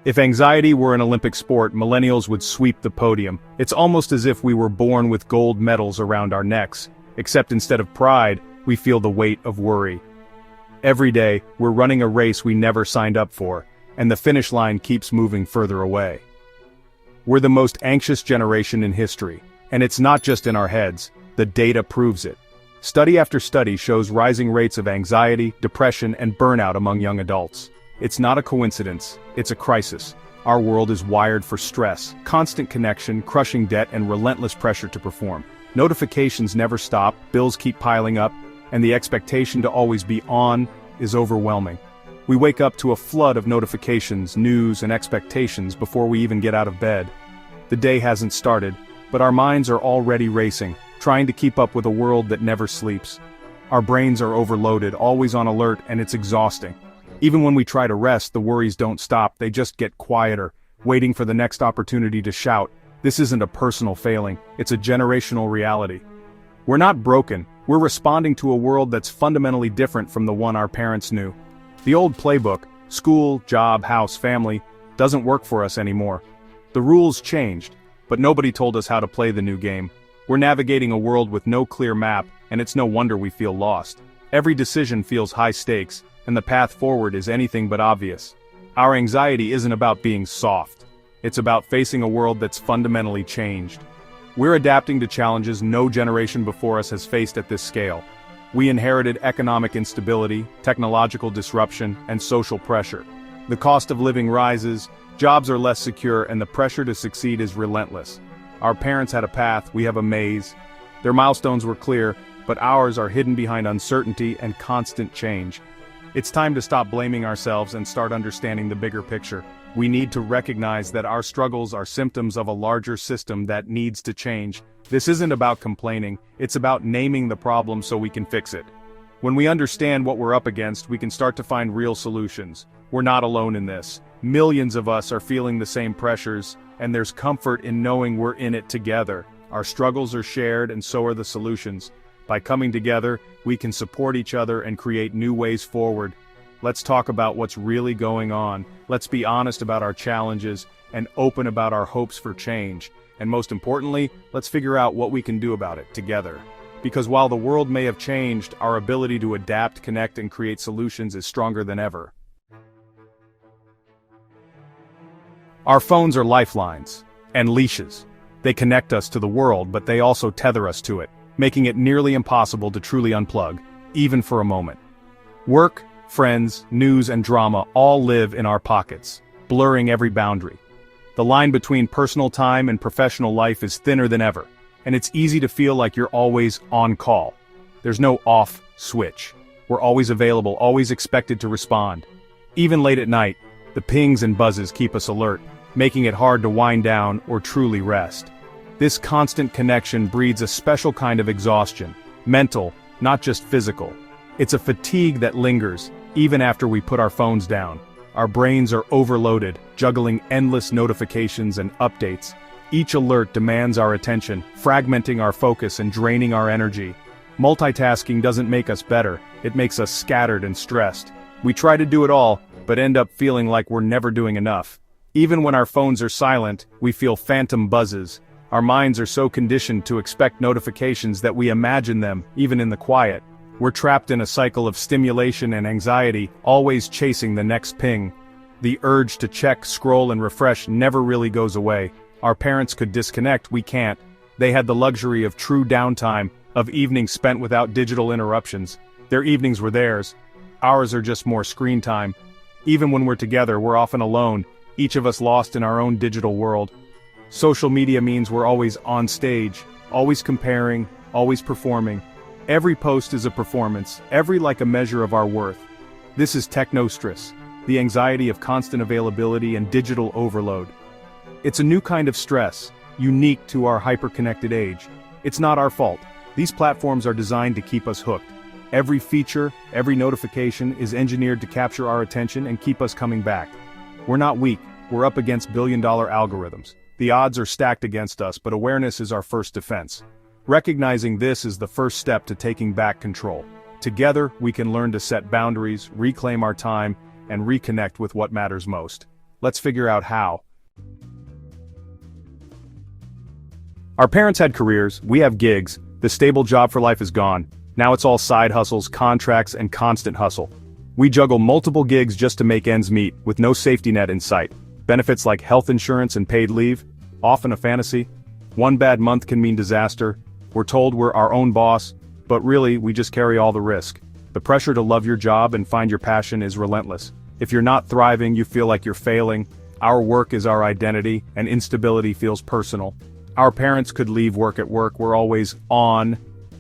If anxiety were an Olympic sport, millennials would sweep the podium. It's almost as if we were born with gold medals around our necks, except instead of pride, we feel the weight of worry. Every day, we're running a race we never signed up for, and the finish line keeps moving further away. We're the most anxious generation in history, and it's not just in our heads, the data proves it. Study after study shows rising rates of anxiety, depression, and burnout among young adults. It's not a coincidence, it's a crisis. Our world is wired for stress, constant connection, crushing debt, and relentless pressure to perform. Notifications never stop, bills keep piling up, and the expectation to always be on is overwhelming. We wake up to a flood of notifications, news, and expectations before we even get out of bed. The day hasn't started, but our minds are already racing, trying to keep up with a world that never sleeps. Our brains are overloaded, always on alert, and it's exhausting. Even when we try to rest, the worries don't stop, they just get quieter, waiting for the next opportunity to shout. This isn't a personal failing, it's a generational reality. We're not broken, we're responding to a world that's fundamentally different from the one our parents knew. The old playbook, school, job, house, family, doesn't work for us anymore. The rules changed, but nobody told us how to play the new game. We're navigating a world with no clear map, and it's no wonder we feel lost. Every decision feels high stakes, and the path forward is anything but obvious. Our anxiety isn't about being soft. It's about facing a world that's fundamentally changed. We're adapting to challenges no generation before us has faced at this scale. We inherited economic instability, technological disruption, and social pressure. The cost of living rises, jobs are less secure, and the pressure to succeed is relentless. Our parents had a path, we have a maze. Their milestones were clear, but ours are hidden behind uncertainty and constant change. It's time to stop blaming ourselves and start understanding the bigger picture. We need to recognize that our struggles are symptoms of a larger system that needs to change. This isn't about complaining, it's about naming the problem so we can fix it. When we understand what we're up against, we can start to find real solutions. We're not alone in this. Millions of us are feeling the same pressures, and there's comfort in knowing we're in it together. Our struggles are shared, and so are the solutions. By coming together, we can support each other and create new ways forward. Let's talk about what's really going on. Let's be honest about our challenges and open about our hopes for change. And most importantly, let's figure out what we can do about it together. Because while the world may have changed, our ability to adapt, connect, and create solutions is stronger than ever. Our phones are lifelines and leashes. They connect us to the world, but they also tether us to it, making it nearly impossible to truly unplug, even for a moment. Work, friends, news, and drama all live in our pockets, blurring every boundary. The line between personal time and professional life is thinner than ever, and it's easy to feel like you're always on call. There's no off switch. We're always available, always expected to respond. Even late at night, the pings and buzzes keep us alert, making it hard to wind down or truly rest. This constant connection breeds a special kind of exhaustion, mental, not just physical. It's a fatigue that lingers, even after we put our phones down. Our brains are overloaded, juggling endless notifications and updates. Each alert demands our attention, fragmenting our focus and draining our energy. Multitasking doesn't make us better, it makes us scattered and stressed. We try to do it all, but end up feeling like we're never doing enough. Even when our phones are silent, we feel phantom buzzes. Our minds are so conditioned to expect notifications that we imagine them, even in the quiet. We're trapped in a cycle of stimulation and anxiety, always chasing the next ping. The urge to check, scroll, and refresh never really goes away. Our parents could disconnect, we can't. They had the luxury of true downtime, of evenings spent without digital interruptions. Their evenings were theirs. Ours are just more screen time. Even when we're together, we're often alone, each of us lost in our own digital world. Social media means we're always on stage, always comparing, always performing. Every post is a performance, every like a measure of our worth. This is technostress, the anxiety of constant availability and digital overload. It's a new kind of stress, unique to our hyper-connected age. It's not our fault. These platforms are designed to keep us hooked. Every feature, every notification is engineered to capture our attention and keep us coming back. We're not weak, we're up against billion-dollar algorithms. The odds are stacked against us, but awareness is our first defense. Recognizing this is the first step to taking back control. Together, we can learn to set boundaries, reclaim our time, and reconnect with what matters most. Let's figure out how. Our parents had careers, we have gigs, the stable job for life is gone. Now it's all side hustles, contracts, and constant hustle. We juggle multiple gigs just to make ends meet, with no safety net in sight. Benefits like health insurance and paid leave, often a fantasy. One bad month can mean disaster. We're told we're our own boss, but really, we just carry all the risk. The pressure to love your job and find your passion is relentless. If you're not thriving, you feel like you're failing. Our work is our identity, and instability feels personal. Our parents could leave work at work, we're always on.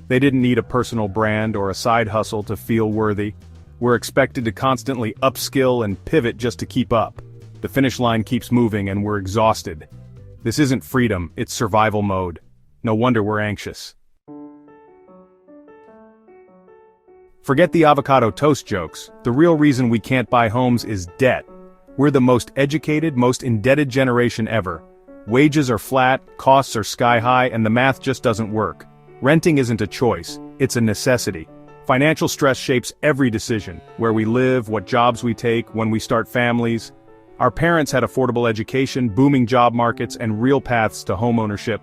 They didn't need a personal brand or a side hustle to feel worthy. We're expected to constantly upskill and pivot just to keep up. The finish line keeps moving and we're exhausted. This isn't freedom, it's survival mode. No wonder we're anxious. Forget the avocado toast jokes. The real reason we can't buy homes is debt. We're the most educated, most indebted generation ever. Wages are flat, costs are sky high, and the math just doesn't work. Renting isn't a choice, it's a necessity. Financial stress shapes every decision, where we live, what jobs we take, when we start families. Our parents had affordable education, booming job markets, and real paths to homeownership.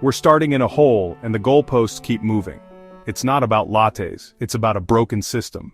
We're starting in a hole, and the goalposts keep moving. It's not about lattes, it's about a broken system.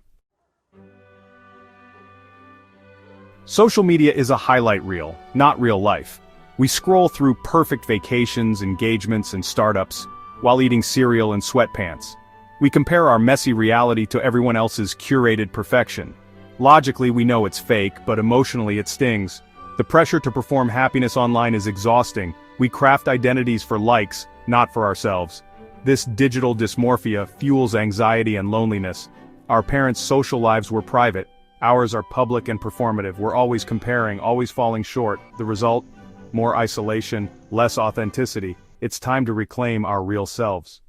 Social media is a highlight reel, not real life. We scroll through perfect vacations, engagements, and startups, while eating cereal and sweatpants. We compare our messy reality to everyone else's curated perfection. Logically, we know it's fake, but emotionally it stings. The pressure to perform happiness online is exhausting. We craft identities for likes, not for ourselves. This digital dysmorphia fuels anxiety and loneliness. Our parents' social lives were private. Ours are public and performative. We're always comparing, always falling short. The result? More isolation, less authenticity. It's time to reclaim our real selves.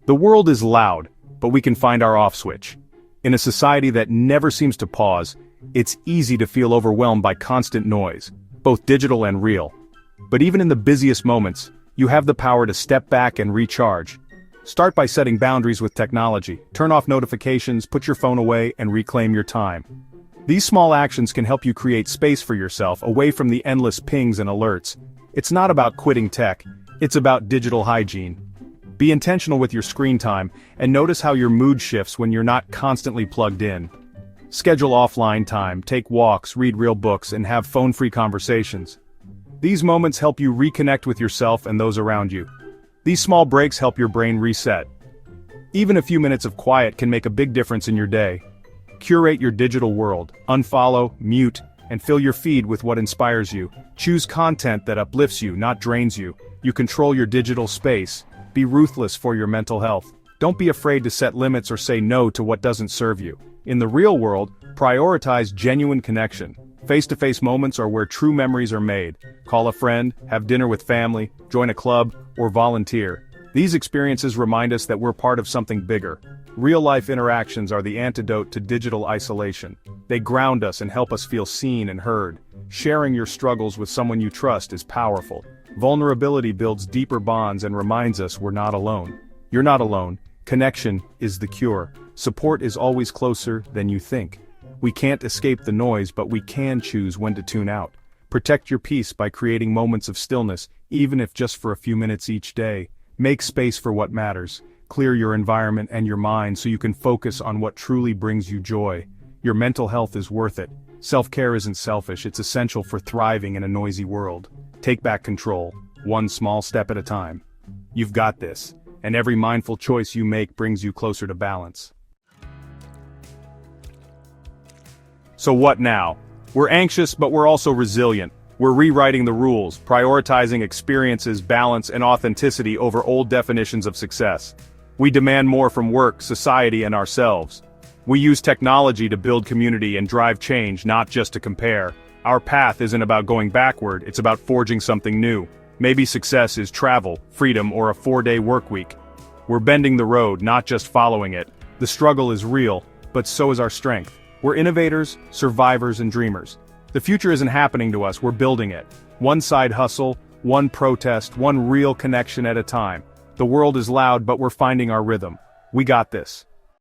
The world is loud, but we can find our off switch. In a society that never seems to pause, it's easy to feel overwhelmed by constant noise, both digital and real. But even in the busiest moments, you have the power to step back and recharge. Start by setting boundaries with technology. Turn off notifications, put your phone away, and reclaim your time. These small actions can help you create space for yourself away from the endless pings and alerts. It's not about quitting tech, it's about digital hygiene. Be intentional with your screen time, and notice how your mood shifts when you're not constantly plugged in. Schedule offline time, take walks, read real books, and have phone-free conversations. These moments help you reconnect with yourself and those around you. These small breaks help your brain reset. Even a few minutes of quiet can make a big difference in your day. Curate your digital world, unfollow, mute, and fill your feed with what inspires you. Choose content that uplifts you, not drains you. You control your digital space. Be ruthless for your mental health. Don't be afraid to set limits or say no to what doesn't serve you. In the real world, prioritize genuine connection. Face-to-face moments are where true memories are made. Call a friend, have dinner with family, join a club, or volunteer. These experiences remind us that we're part of something bigger. Real-life interactions are the antidote to digital isolation. They ground us and help us feel seen and heard. Sharing your struggles with someone you trust is powerful. Vulnerability builds deeper bonds and reminds us we're not alone. You're not alone. Connection is the cure. Support is always closer than you think. We can't escape the noise, but we can choose when to tune out. Protect your peace by creating moments of stillness, even if just for a few minutes each day. Make space for what matters. Clear your environment and your mind so you can focus on what truly brings you joy. Your mental health is worth it. Self-care isn't selfish, it's essential for thriving in a noisy world. Take back control, one small step at a time. You've got this, and every mindful choice you make brings you closer to balance. So what now? We're anxious, but we're also resilient. We're rewriting the rules, prioritizing experiences, balance, and authenticity over old definitions of success. We demand more from work, society, and ourselves. We use technology to build community and drive change, not just to compare. Our path isn't about going backward, it's about forging something new. Maybe success is travel, freedom, or a 4-day work week. We're bending the road, not just following it. The struggle is real, but so is our strength. We're innovators, survivors, and dreamers. The future isn't happening to us, we're building it. One side hustle, one protest, one real connection at a time. The world is loud, but we're finding our rhythm. We got this.